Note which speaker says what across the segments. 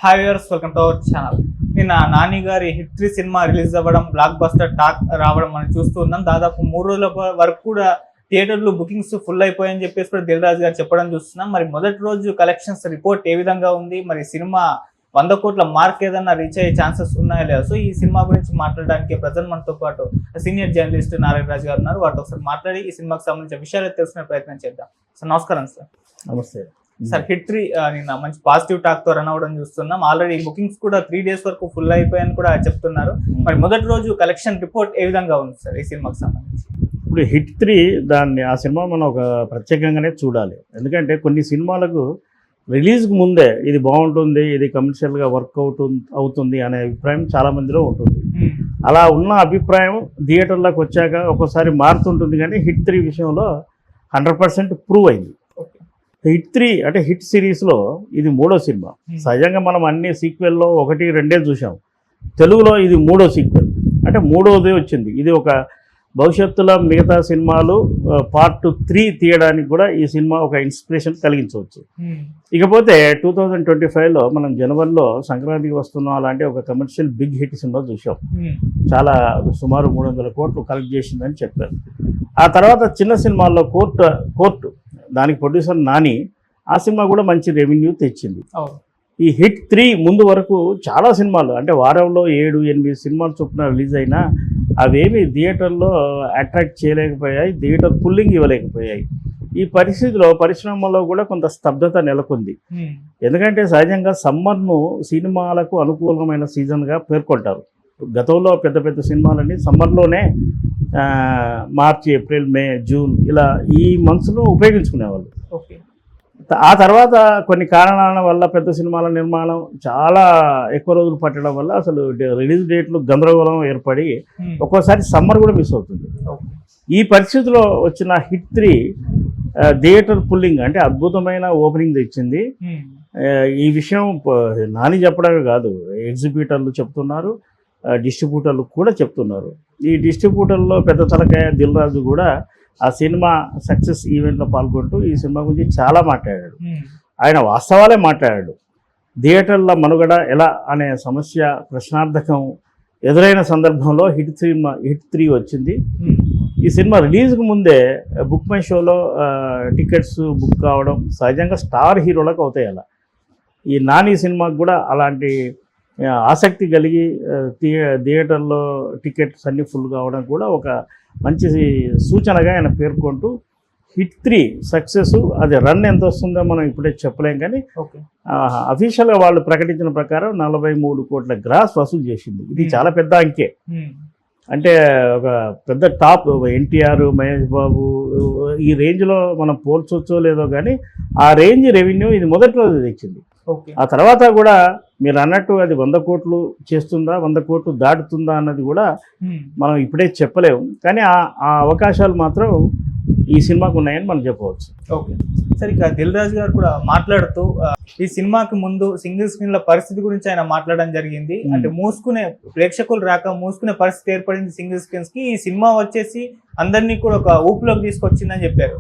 Speaker 1: Hi viewers, welcome to our channel. నిన్న నాని గారి hit 3 cinema release అవ్వడం, బ్లాక్ బస్టర్ టాక్ రావడం మనం చూస్తూ ఉన్నాం. దాదాపు 3 రోజుల వరకు కూడా థియేటర్లు బుకింగ్స్ ఫుల్ అయిపోయాయని చెప్పేసి కూడా దిల్ రాజు గారు చెప్పడం చూస్తున్నాం. మరి మొదటి రోజు కలెక్షన్స్ రిపోర్ట్ ఏ విధంగా ఉంది, మరి సినిమా 100 కోట్ల మార్క్ ఏదన్నా రీచ్ అయ్యే ఛాన్సెస్ ఉన్నాయా లేదా? సో ఈ సినిమా గురించి మాట్లాడడానికి ప్రజెంట్ మనతో పాటు సీనియర్ జర్నలిస్ట్ నారాయణ రాజు గారు ఉన్నారు. వారితో ఒకసారి మాట్లాడి ఈ సినిమాకి సంబంధించిన విషయాలు తెలుసుకునే ప్రయత్నం చేద్దాం. సార్ నమస్కారం. సార్
Speaker 2: నమస్తే
Speaker 1: సార్. హిట్ 3 నిన్న మంచి పాజిటివ్ టాక్ తో రన్ అవ్వడం చూస్తున్నాం. ఆల్రెడీ బుకింగ్స్ కూడా 3 days వరకు ఫుల్ అయిపోయాయని కూడా చెప్తున్నారు. మరి మొదటి రోజు కలెక్షన్ రిపోర్ట్ ఏ విధంగా ఉంది సార్ ఈ సినిమాకి సంబంధించి?
Speaker 2: ఇప్పుడు హిట్ 3 ఆ సినిమా మనం ఒక ప్రత్యేకంగానే చూడాలి. ఎందుకంటే కొన్ని సినిమాలకు రిలీజ్కి ముందే ఇది బాగుంటుంది, ఇది కమర్షియల్గా వర్కౌట్ అవుతుంది అనే అభిప్రాయం చాలామందిలో ఉంటుంది. అలా ఉన్న అభిప్రాయం థియేటర్లోకి వచ్చాక ఒక్కోసారి మారుతుంటుంది. కానీ హిట్ 3 విషయంలో 100% ప్రూవ్ అయింది. హిట్ 3 అంటే హిట్ సిరీస్లో ఇది 3వ సినిమా. సహజంగా మనం అన్ని సీక్వెల్లో 1, 2 చూసాం. తెలుగులో ఇది 3వ సీక్వెల్, అంటే 3వది వచ్చింది. ఇది ఒక భవిష్యత్తులో మిగతా సినిమాలు పార్ట్ 3 తీయడానికి కూడా ఈ సినిమా ఒక ఇన్స్పిరేషన్ కలిగించవచ్చు. ఇకపోతే 2025లో మనం జనవరిలో సంక్రాంతికి వస్తున్నాం అలాంటి ఒక కమర్షియల్ బిగ్ హిట్ సినిమా చూసాం. చాలా సుమారు 300 కోట్లు కలెక్ట్ చేసిందని చెప్పారు. ఆ తర్వాత చిన్న సినిమాల్లో కోర్టు దానికి ప్రొడ్యూసర్ నాని, ఆ సినిమా కూడా మంచి రెవెన్యూ తెచ్చింది. ఈ హిట్ 3 ముందు వరకు చాలా సినిమాలు అంటే వారంలో 7, 8 సినిమాలు చొప్పున రిలీజ్ అయినా అవేమి థియేటర్లో అట్రాక్ట్ చేయలేకపోయాయి, థియేటర్ పుల్లింగ్ ఇవ్వలేకపోయాయి. ఈ పరిస్థితిలో పరిశ్రమలో కూడా కొంత స్తబ్దత నెలకొంది. ఎందుకంటే సహజంగా సమ్మర్ను సినిమాలకు అనుకూలమైన సీజన్గా పేర్కొంటారు. గతంలో పెద్ద పెద్ద సినిమాలన్నీ సమ్మర్లోనే మార్చి, ఏప్రిల్, మే, జూన్ ఇలా ఈ మంత్స్ను ఉపయోగించుకునేవాళ్ళు. ఆ తర్వాత కొన్ని కారణాల వల్ల పెద్ద సినిమాల నిర్మాణం చాలా ఎక్కువ రోజులు పట్టడం వల్ల అసలు రిలీజ్ డేట్లు గందరగోళం ఏర్పడి ఒక్కోసారి సమ్మర్ కూడా మిస్ అవుతుంది. ఈ పరిస్థితిలో వచ్చిన హిట్ 3 థియేటర్ పుల్లింగ్ అంటే అద్భుతమైన ఓపెనింగ్ తెచ్చింది. ఈ విషయం నాని చెప్పడమే కాదు, ఎగ్జిబ్యూటర్లు చెప్తున్నారు, డిస్ట్రిబ్యూటర్లు కూడా చెప్తున్నారు. ఈ డిస్ట్రిబ్యూటర్లో పెద్ద తలకాయ దిల్ రాజు కూడా ఆ సినిమా సక్సెస్ ఈవెంట్లో పాల్గొంటూ ఈ సినిమా గురించి చాలా మాట్లాడాడు. ఆయన వాస్తవాలే మాట్లాడాడు. థియేటర్ల మనుగడ ఎలా అనే సమస్య ప్రశ్నార్థకం ఎదురైన సందర్భంలో హిట్ 3 వచ్చింది. ఈ సినిమా రిలీజ్కి ముందే బుక్ మై షోలో టికెట్స్ బుక్ కావడం సహజంగా స్టార్ హీరోలకు అవుతాయి. అలా ఈ నాని సినిమాకు కూడా అలాంటి ఆసక్తి కలిగి థియేటర్లో టికెట్స్ అన్నీ ఫుల్ కావడం కూడా ఒక మంచి సూచనగా ఆయన పేర్కొంటూ హిట్ 3 సక్సెస్ అది రన్ ఎంత వస్తుందో మనం ఇప్పుడే చెప్పలేం. కానీ అఫీషియల్గా వాళ్ళు ప్రకటించిన ప్రకారం 43 కోట్ల గ్రాస్ వసూలు చేసింది. ఇది చాలా పెద్ద అంకె. అంటే ఒక పెద్ద టాప్ ఎన్టీఆర్, మహేష్ బాబు ఈ రేంజ్లో మనం పోల్చొచ్చో లేదో కానీ ఆ రేంజ్ రెవెన్యూ ఇది మొదటి రోజు తెచ్చింది. ఆ తర్వాత కూడా మీరు అన్నట్టు అది 100 కోట్లు చేస్తుందా, 100 కోట్లు దాటుతుందా అన్నది కూడా మనం ఇప్పుడే చెప్పలేము. కానీ ఆ అవకాశాలు మాత్రం ఈ సినిమాకు ఉన్నాయని మనం చెప్పవచ్చు.
Speaker 1: ఓకే సరే, ఇక దిల్ రాజు గారు కూడా మాట్లాడుతూ ఈ సినిమాకి ముందు సింగిల్ స్క్రీన్ల పరిస్థితి గురించి ఆయన మాట్లాడడం జరిగింది. అంటే ప్రేక్షకులు రాక మూసుకునే పరిస్థితి ఏర్పడింది సింగిల్ స్క్రీన్స్ కి. ఈ సినిమా వచ్చేసి అందరినీ కూడా ఒక ఊపులోకి తీసుకొచ్చిందని చెప్పారు.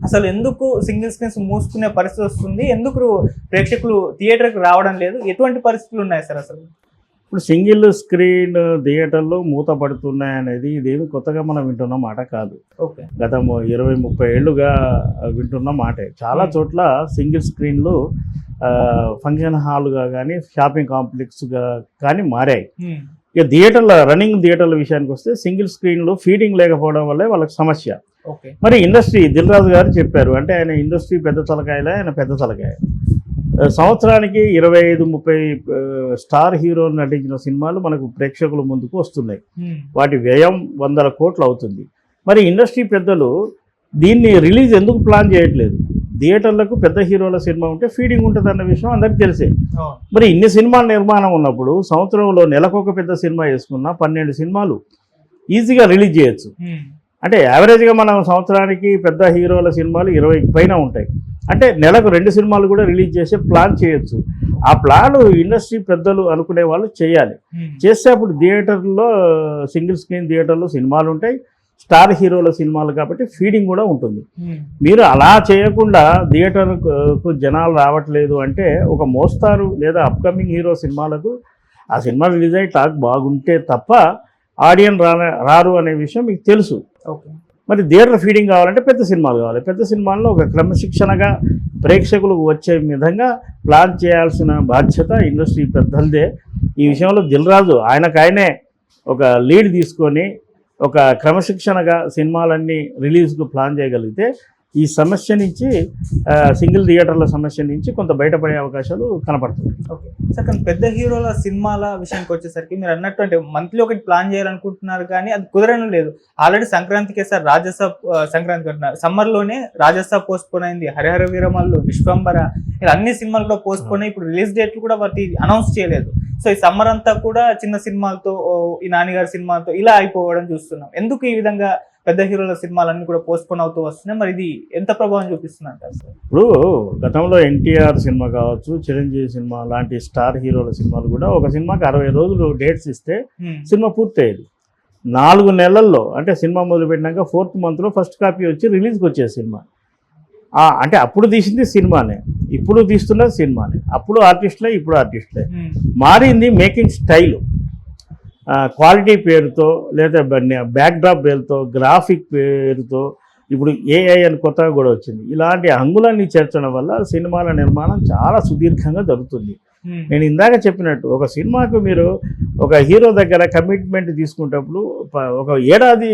Speaker 1: అసలు ఎందుకు సింగిల్ స్క్రీన్స్ మూసుకునే పరిస్థితి వస్తుంది, ఎందుకు ప్రేక్షకులు థియేటర్కి రావడం లేదు, ఎటువంటి పరిస్థితులు ఉన్నాయి సార్? అసలు
Speaker 2: ఇప్పుడు సింగిల్ స్క్రీన్ థియేటర్లు మూతపడుతున్నాయనేది ఇదేమి కొత్తగా మనం వింటున్న మాట కాదు. గత 20-30 ఏళ్ళుగా వింటున్న మాటే. చాలా చోట్ల సింగిల్ స్క్రీన్లు ఫంక్షన్ హాల్గా కానీ షాపింగ్ కాంప్లెక్స్గా కానీ మారాయి. ఇక రన్నింగ్ థియేటర్ల విషయానికి వస్తే సింగిల్ స్క్రీన్లు ఫీడింగ్ లేకపోవడం వల్లే వాళ్ళకి సమస్య. మరి ఇండస్ట్రీ దిల్ రాజు గారు చెప్పారు, అంటే ఆయన ఇండస్ట్రీ పెద్ద తలకాయలే, ఆయన పెద్ద తలకాయ. సంవత్సరానికి 25-30 స్టార్ హీరోలు నటించిన సినిమాలు మనకు ప్రేక్షకుల ముందుకు వస్తున్నాయి. వాటి వ్యయం 100 కోట్లు అవుతుంది. మరి ఇండస్ట్రీ పెద్దలు దీన్ని రిలీజ్ ఎందుకు ప్లాన్ చేయట్లేదు? థియేటర్లకు పెద్ద హీరోల సినిమా ఉంటే ఫీడింగ్ ఉంటుంది అన్న విషయం అందరికీ తెలిసే. మరి ఇన్ని సినిమాల నిర్మాణం ఉన్నప్పుడు సంవత్సరంలో నెలకొక పెద్ద సినిమా వేసుకున్నా 12 సినిమాలు ఈజీగా రిలీజ్ చేయొచ్చు. అంటే యావరేజ్గా మనం సంవత్సరానికి పెద్ద హీరోల సినిమాలు 20 పైన ఉంటాయి. అంటే నెలకు 2 సినిమాలు కూడా రిలీజ్ చేసే ప్లాన్ చేయొచ్చు. ఆ ప్లాన్ ఇండస్ట్రీ పెద్దలు అనుకునే వాళ్ళు చేయాలి. చేస్తే అప్పుడు థియేటర్లో సింగిల్ స్క్రీన్ థియేటర్లో సినిమాలు ఉంటాయి, స్టార్ హీరోల సినిమాలు కాబట్టి ఫీడింగ్ కూడా ఉంటుంది. మీరు అలా చేయకుండా థియేటర్కు జనాలు రావట్లేదు అంటే ఒక మోస్తారు లేదా అప్కమింగ్ హీరో సినిమాలకు ఆ సినిమా రిలీజ్ అయ్యి టాక్ బాగుంటే తప్ప ఆడియన్స్ రారు అనే విషయం మీకు తెలుసు.
Speaker 1: ఓకే,
Speaker 2: మరి థియేటర్ ఫీడింగ్ కావాలంటే పెద్ద సినిమాలు కావాలి. పెద్ద సినిమాల్లో ఒక క్రమశిక్షణగా ప్రేక్షకులకు వచ్చే విధంగా ప్లాన్ చేయాల్సిన బాధ్యత ఇండస్ట్రీ పెద్దలదే. ఈ విషయంలో దిల్ రాజు ఆయనకాయనే ఒక లీడ్ తీసుకొని ఒక క్రమశిక్షణగా సినిమాలన్నీ రిలీజ్కు ప్లాన్ చేయగలిగితే ఈ సమస్య నుంచి సింగిల్ థియేటర్ల సమస్య నుంచి కొంత బయటపడే అవకాశాలు కనపడుతుంది.
Speaker 1: ఓకే సార్, కానీ పెద్ద హీరోల సినిమాల విషయానికి వచ్చేసరికి మీరు అన్నట్టు అంటే మంత్లీ ఒకటి ప్లాన్ చేయాలనుకుంటున్నారు కానీ అది కుదరడం లేదు. ఆల్రెడీ సంక్రాంతికే సార్ రాజసాబ్ సంక్రాంతి అంటున్నారు, సమ్మర్లోనే రాజసాబ్ పోస్ట్ పోన్ అయింది, హరిహర వీరమల్లు, విశ్వంబర ఇలా అన్ని సినిమాలు కూడా పోస్ట్ పోన్ అయ్యి ఇప్పుడు రిలీజ్ డేట్లు కూడా వాటి అనౌన్స్ చేయలేదు. సో ఈ సమ్మర్ అంతా కూడా చిన్న సినిమాలతో ఈ నానిగారి సినిమాలతో ఇలా అయిపోవడం చూస్తున్నాం. ఎందుకు ఈ విధంగా పెద్ద హీరోల సినిమాలన్నీ కూడా పోస్ట్ పోన్ అవుతూ వస్తున్నాయి? మరి ఇది ఎంత ప్రభావం చూపిస్తుంది అంటారు సార్?
Speaker 2: ఇప్పుడు గతంలో ఎన్టీఆర్ సినిమా కావచ్చు, చిరంజీవి సినిమా లాంటి స్టార్ హీరోల సినిమాలు కూడా ఒక సినిమాకి 60 రోజులు డేట్స్ ఇస్తే సినిమా పూర్తయ్యేది. 4 నెలల్లో అంటే సినిమా మొదలుపెట్టినాక 4th monthలో ఫస్ట్ కాపీ వచ్చి రిలీజ్కి వచ్చేది సినిమా. అంటే అప్పుడు తీసింది సినిమానే, ఇప్పుడు తీస్తున్నది సినిమానే. అప్పుడు ఆర్టిస్టులే, ఇప్పుడు ఆర్టిస్టులే. మారింది మేకింగ్ స్టైల్, క్వాలిటీ పేరుతో లేదా బ్యాక్డ్రాప్ పేరుతో, గ్రాఫిక్ పేరుతో, ఇప్పుడు ఏఐ అని కొత్తగా కూడా వచ్చింది. ఇలాంటి హంగులన్నీ చేర్చడం వల్ల సినిమాల నిర్మాణం చాలా సుదీర్ఘంగా జరుగుతుంది. నేను ఇందాక చెప్పినట్టు ఒక సినిమాకు మీరు ఒక హీరో దగ్గర కమిట్మెంట్ తీసుకునేటప్పుడు ఒక ఏడాది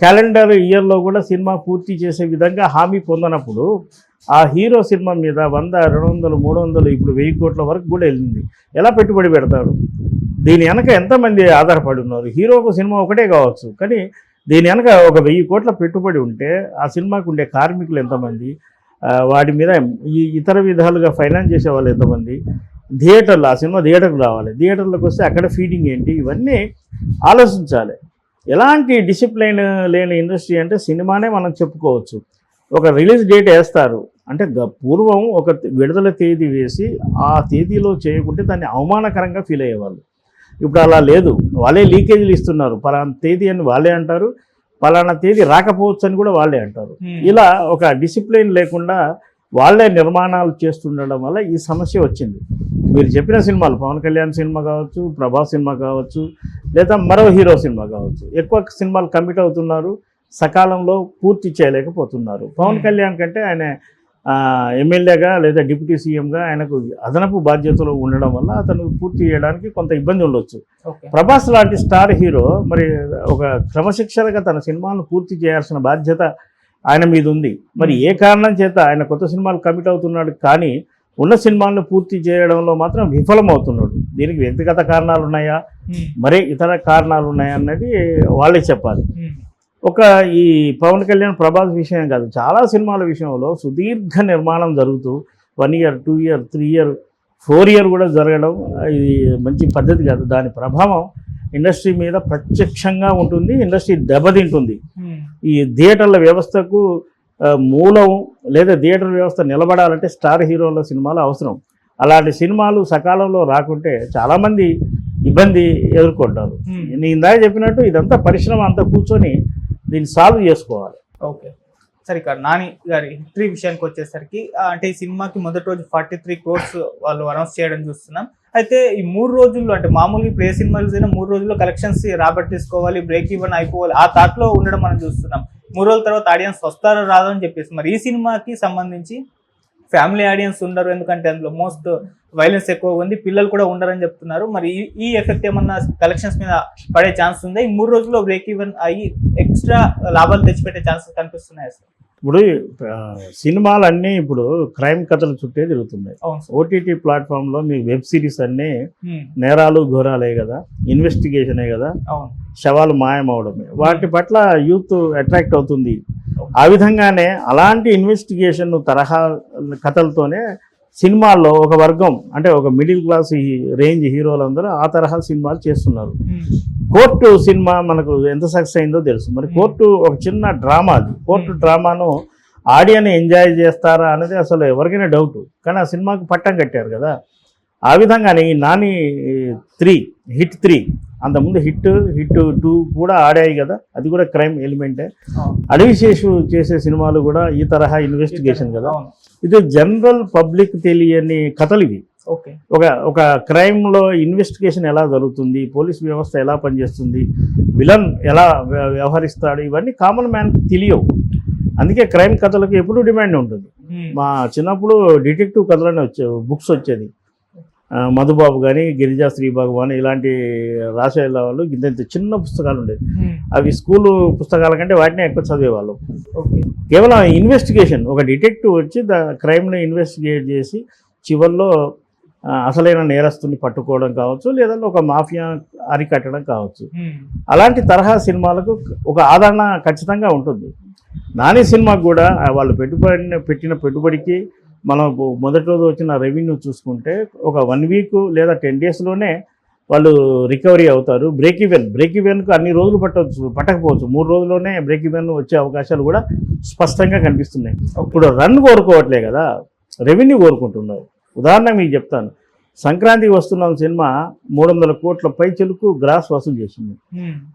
Speaker 2: క్యాలెండర్ ఇయర్లో కూడా సినిమా పూర్తి చేసే విధంగా హామీ పొందనప్పుడు ఆ హీరో సినిమా మీద 100, 200, 300 ఇప్పుడు 1000 కోట్ల వరకు కూడా వెళ్ళింది. ఎలా పెట్టుబడి పెడతారు? దీని వెనక ఎంతమంది ఆధారపడి ఉన్నారు? హీరోకు సినిమా ఒకటే కావచ్చు, కానీ దీని వెనక ఒక 1000 కోట్ల పెట్టుబడి ఉంటే ఆ సినిమాకు ఉండే కార్మికులు ఎంతమంది, వాటి మీద ఈ ఇతర విధాలుగా ఫైనాన్స్ చేసే వాళ్ళు ఎంతమంది, థియేటర్లు ఆ సినిమా థియేటర్కి రావాలి, థియేటర్లకు వస్తే అక్కడ ఫీడింగ్ ఏంటి, ఇవన్నీ ఆలోచించాలి. ఎలాంటి డిసిప్లైన్ లేని ఇండస్ట్రీ అంటే సినిమానే మనం చెప్పుకోవచ్చు. ఒక రిలీజ్ డేట్ వేస్తారు అంటే పూర్వం ఒక విడుదల తేదీ వేసి ఆ తేదీలో చేయకుంటే దాన్ని అవమానకరంగా ఫీల్ అయ్యేవాళ్ళు. ఇప్పుడు అలా లేదు, వాళ్ళే లీకేజీలు ఇస్తున్నారు. పలానా తేదీ అని వాళ్ళే అంటారు, పలానా తేదీ రాకపోవచ్చు అని కూడా వాళ్ళే అంటారు. ఇలా ఒక డిసిప్లిన్ లేకుండా వాళ్ళే నిర్మాణాలు చేస్తుండడం వల్ల ఈ సమస్య వచ్చింది. మీరు చెప్పిన సినిమాలు పవన్ కళ్యాణ్ సినిమా కావచ్చు, ప్రభాస్ సినిమా కావచ్చు, లేదా మరో హీరో సినిమా కావచ్చు, ఎక్కువ సినిమాలు కమిట్ అవుతున్నారు, సకాలంలో పూర్తి చేయలేకపోతున్నారు. పవన్ కళ్యాణ్ కంటే ఆయన ఎమ్మెల్యేగా లేదా డిప్యూటీ సీఎంగా ఆయనకు అదనపు బాధ్యతలు ఉండడం వల్ల అతను పూర్తి చేయడానికి కొంత ఇబ్బంది ఉండొచ్చు. ప్రభాస్ లాంటి స్టార్ హీరో మరి ఒక క్రమశిక్షణగా తన సినిమాను పూర్తి చేయాల్సిన బాధ్యత ఆయన మీద ఉంది. మరి ఏ కారణం చేత ఆయన కొత్త సినిమాలు కమిట్ అవుతున్నాడు కానీ ఉన్న సినిమాలను పూర్తి చేయడంలో మాత్రం విఫలమవుతున్నాడు. దీనికి వ్యక్తిగత కారణాలు ఉన్నాయా, మరే ఇతర కారణాలు ఉన్నాయా అన్నది వాళ్ళే చెప్పాలి. ఒక ఈ పవన్ కళ్యాణ్ ప్రభాస్ విషయం కాదు, చాలా సినిమాల విషయంలో సుదీర్ఘ నిర్మాణం జరుగుతూ 1 year, 2 year, 3 year, 4 year కూడా జరగడం ఇది మంచి పద్ధతి కాదు. దాని ప్రభావం ఇండస్ట్రీ మీద ప్రత్యక్షంగా ఉంటుంది, ఇండస్ట్రీ దెబ్బతింటుంది. ఈ థియేటర్ల వ్యవస్థకు మూలం లేదా థియేటర్ వ్యవస్థ నిలబడాలంటే స్టార్ హీరోల సినిమాలు అవసరం. అలాంటి సినిమాలు సకాలంలో రాకుంటే చాలామంది ఇబ్బంది ఎదుర్కొంటారు. నేను ఇందాక చెప్పినట్టు ఇదంతా పరిశ్రమ అంతా కూర్చొని దీన్ని సాల్వ్ చేసుకోవాలి.
Speaker 1: ఓకే సరే, ఇక్కడ నాని గారి హిస్టరీ విషయానికి వచ్చేసరికి అంటే ఈ సినిమాకి మొదటి రోజు 43 crores వాళ్ళు అనౌన్స్ చేయడం చూస్తున్నాం. అయితే ఈ 3 రోజుల్లో అంటే మామూలుగా ఇప్పుడు ఏ సినిమా రిలీజ్ అయినా 3 రోజుల్లో కలెక్షన్స్ రాబట్టేసుకోవాలి, బ్రేక్ ఈవెన్ అయిపోవాలి, ఆ థాట్లో ఉండడం మనం చూస్తున్నాం. 3 రోజుల తర్వాత ఆడియన్స్ వస్తారో రాదో అని చెప్పేసి మరి ఈ సినిమాకి సంబంధించి ఫ్యామిలీ ఆడియన్స్ ఉండరు, ఎందుకంటే అందులో మోస్ట్ వైలెన్స్ ఎక్కువ ఉంది, పిల్లలు కూడా ఉండరని చెప్తున్నారు. మరి ఈ ఎఫెక్ట్ ఏమన్నా కలెక్షన్స్ మీద పడే ఛాన్స్ ఉందా? ఈ 3 రోజుల్లో బ్రేక్ ఈవెన్ అయ్యి ఎక్స్ట్రా లాభాలు తెచ్చిపెట్టే ఛాన్సెస్ కనిపిస్తున్నాయి సార్?
Speaker 2: ఇప్పుడు సినిమాలన్నీ ఇప్పుడు క్రైమ్ కథలు చుట్టే తిరుగుతున్నాయి. ఓటీటీ ప్లాట్ఫామ్లో మీ వెబ్ సిరీస్ అన్నీ నేరాలు ఘోరాలే కదా, ఇన్వెస్టిగేషనే కదా, శవాలు మాయమవడమే, వాటి పట్ల యూత్ అట్రాక్ట్ అవుతుంది. ఆ విధంగానే అలాంటి ఇన్వెస్టిగేషన్ తరహా కథలతోనే సినిమాల్లో ఒక వర్గం అంటే ఒక మిడిల్ క్లాస్ రేంజ్ హీరోలందరూ ఆ తరహా సినిమాలు చేస్తున్నారు. కోర్టు సినిమా మనకు ఎంత సక్సెస్ అయిందో తెలుసు. మరి కోర్టు ఒక చిన్న డ్రామా, అది కోర్టు డ్రామాను ఆడియన్స్ ఎంజాయ్ చేస్తారా అనేది అసలు ఎవరికైనా డౌట్, కానీ ఆ సినిమాకు పట్టం కట్టారు కదా. ఆ విధంగానే ఈ నాని 3 హిట్ 3 అంతకుముందు హిట్ 2 కూడా ఆడాయి కదా, అది కూడా క్రైమ్ ఎలిమెంటే.
Speaker 1: అవును.
Speaker 2: అడవిశేషు చేసే సినిమాలు కూడా ఈ తరహా ఇన్వెస్టిగేషన్ కదా.
Speaker 1: అవును.
Speaker 2: ఇది జనరల్ పబ్లిక్ తెలియని కథలు ఇవి.
Speaker 1: ఓకే.
Speaker 2: ఒక క్రైమ్లో ఇన్వెస్టిగేషన్ ఎలా జరుగుతుంది, పోలీస్ వ్యవస్థ ఎలా పనిచేస్తుంది, విలన్ ఎలా వ్యవహరిస్తాడు, ఇవన్నీ కామన్ మ్యాన్కి తెలియవు. అందుకే క్రైమ్ కథలకు ఎప్పుడూ డిమాండ్ ఉంటుంది. మా చిన్నప్పుడు డిటెక్టివ్ కథలనే బుక్స్ వచ్చేది. మధుబాబు కానీ, గిరిజా శ్రీ భగవాన్ ఇలాంటి రాసే వాళ్ళు ఇంత చిన్న పుస్తకాలు ఉండేవి. అవి స్కూలు పుస్తకాల కంటే వాటినే ఎక్కువ చదివేవాళ్ళు.
Speaker 1: ఓకే.
Speaker 2: కేవలం ఇన్వెస్టిగేషన్, ఒక డిటెక్టివ్ వచ్చి క్రైమ్ని ఇన్వెస్టిగేట్ చేసి చివరిలో అసలైన నేరస్తుని పట్టుకోవడం కావచ్చు, లేదా ఒక మాఫియా అరికట్టడం కావచ్చు. అలాంటి తరహా సినిమాలకు ఒక ఆదరణ ఖచ్చితంగా ఉంటుంది. నాని సినిమాకు కూడా వాళ్ళు పెట్టిన పెట్టుబడికి మనం మొదటి రోజు వచ్చిన రెవెన్యూ చూసుకుంటే ఒక 1 వీక్ లేదా 10 డేస్లోనే వాళ్ళు రికవరీ అవుతారు. బ్రేక్ ఈవెన్కు అన్ని రోజులు పట్టకపోవచ్చు. 3 రోజుల్లోనే బ్రేక్ ఈవెన్ వచ్చే అవకాశాలు కూడా స్పష్టంగా కనిపిస్తున్నాయి. ఇప్పుడు రన్ కోరుకోవట్లే కదా, రెవెన్యూ కోరుకుంటున్నారు. ఉదాహరణ మీకు చెప్తాను, సంక్రాంతికి వస్తున్న సినిమా 300 కోట్ల పైచిలకు గ్రాస్ వసూలు చేసింది.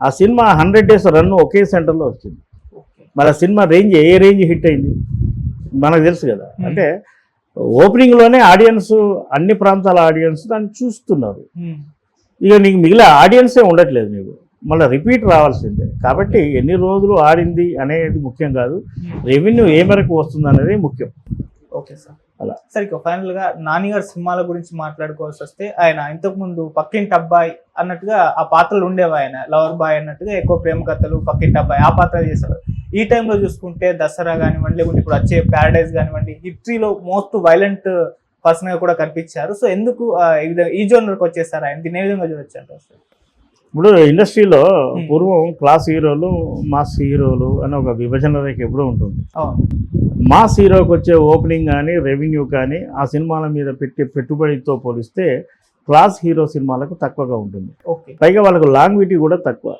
Speaker 2: ఆ సినిమా 100 డేస్ రన్ ఒకే సెంటర్లో వచ్చింది. మరి ఆ సినిమా ఏ రేంజ్ హిట్ అయింది మనకు తెలుసు కదా. అంటే ఓపెనింగ్లోనే ఆడియన్స్, అన్ని ప్రాంతాల ఆడియన్స్ దాన్ని చూస్తున్నారు. ఇక నీకు మిగిలిన ఆడియన్సే ఉండట్లేదు, నీకు మళ్ళీ రిపీట్ రావాల్సిందే. కాబట్టి ఎన్ని రోజులు ఆడింది అనేది ముఖ్యం కాదు, రెవెన్యూ ఏ మేరకు వస్తుంది అనేది ముఖ్యం.
Speaker 1: Okay sir.
Speaker 2: అలా
Speaker 1: సరే, ఫైనల్ గా నాని గారి సినిమాల గురించి మాట్లాడుకోవాల్సి వస్తే, ఆయన ఇంతకు ముందు పక్కింటి అబ్బాయి అన్నట్టుగా ఆ పాత్రలు ఉండేవి. ఆయన లవర్ బాయ్ అన్నట్టుగా ఎక్కువ ప్రేమ కథలు, పక్కింటి అబ్బాయి ఆ పాత్ర చేశారు. ఈ టైంలో చూసుకుంటే దసరా కానివ్వండి, లేకుంటే ఇప్పుడు వచ్చే ప్యారడైజ్ కానివ్వండి, హిస్టరీలో మోస్ట్ వైలెంట్ పర్సన్ గా కూడా కనిపించారు. సో ఎందుకు ఈ జోనర్కి వచ్చేసారు ఆయన? దీన్ని ఏ విధంగా చూడొచ్చు అంటే?
Speaker 2: ఇప్పుడు ఇండస్ట్రీలో పూర్వం క్లాస్ హీరోలు, మాస్ హీరోలు అని ఒక విభజన రేఖ ఎప్పుడూ ఉంటుంది. మాస్ హీరోకి వచ్చే ఓపెనింగ్ కానీ, రెవెన్యూ కానీ ఆ సినిమాల మీద పెట్టే పెట్టుబడితో పోలిస్తే క్లాస్ హీరో సినిమాలకు తక్కువగా ఉంటుంది. పైగా వాళ్ళకు లాంగ్విటీ కూడా తక్కువ.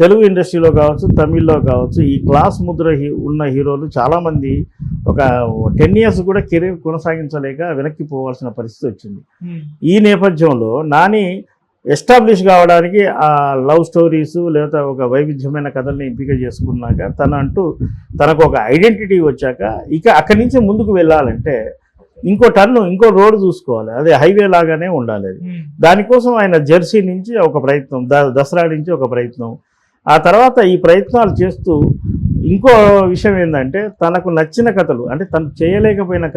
Speaker 2: తెలుగు ఇండస్ట్రీలో కావచ్చు, తమిళ్లో కావచ్చు, ఈ క్లాస్ ముద్ర ఉన్న హీరోలు చాలామంది ఒక 10 years కూడా కెరీర్ కొనసాగించలేక వెనక్కి పోవాల్సిన పరిస్థితి వచ్చింది. ఈ నేపథ్యంలో నాని ఎస్టాబ్లిష్ కావడానికి ఆ లవ్ స్టోరీస్ లేదా ఒక వైవిధ్యమైన కథల్ని ఎంపిక చేసుకున్నాక తనకు ఒక ఐడెంటిటీ వచ్చాక ఇక అక్కడి నుంచి ముందుకు వెళ్ళాలంటే ఇంకో రోడ్ చూసుకోవాలి. అదే హైవే లాగానే ఉండాలి. అది దానికోసం ఆయన జెర్సీ నుంచి ఒక ప్రయత్నం, దసరా నుంచి ఒక ప్రయత్నం, ఆ తర్వాత ఈ ప్రయత్నాలు చేస్తూ ఇంకో విషయం ఏంటంటే తనకు నచ్చిన కథలు, అంటే తను చేయలేకపోయిన